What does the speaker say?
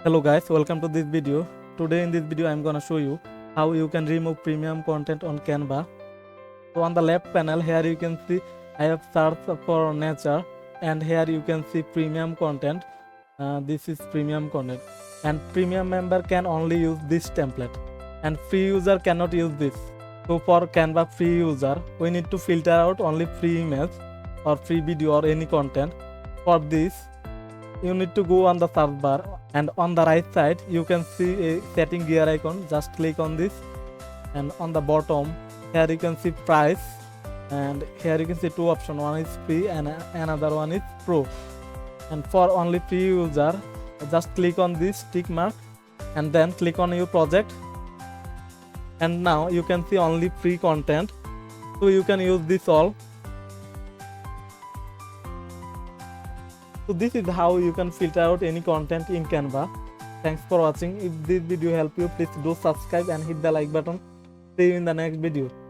Hello guys, welcome to this video. Today in this video I'm gonna show you how you can remove premium content on Canva. So on the left panel here you can see I have searched for nature, and here you can see premium content. This is premium content, and premium member can only use this template and free user cannot use this. So for Canva free user we need to filter out only free image or free video or any content. For this you need to go on the search bar, and on the right side you can see a setting gear icon. Just click on this, and on the bottom here you can see price, and here you can see two options, one is free and another one is pro. And for only free user just click on this tick mark and then click on your project, and now you can see only free content, so you can use this all. So this is how you can filter out any content in Canva. Thanks for watching. If this video helped you, please do subscribe and hit the like button. See you in the next video.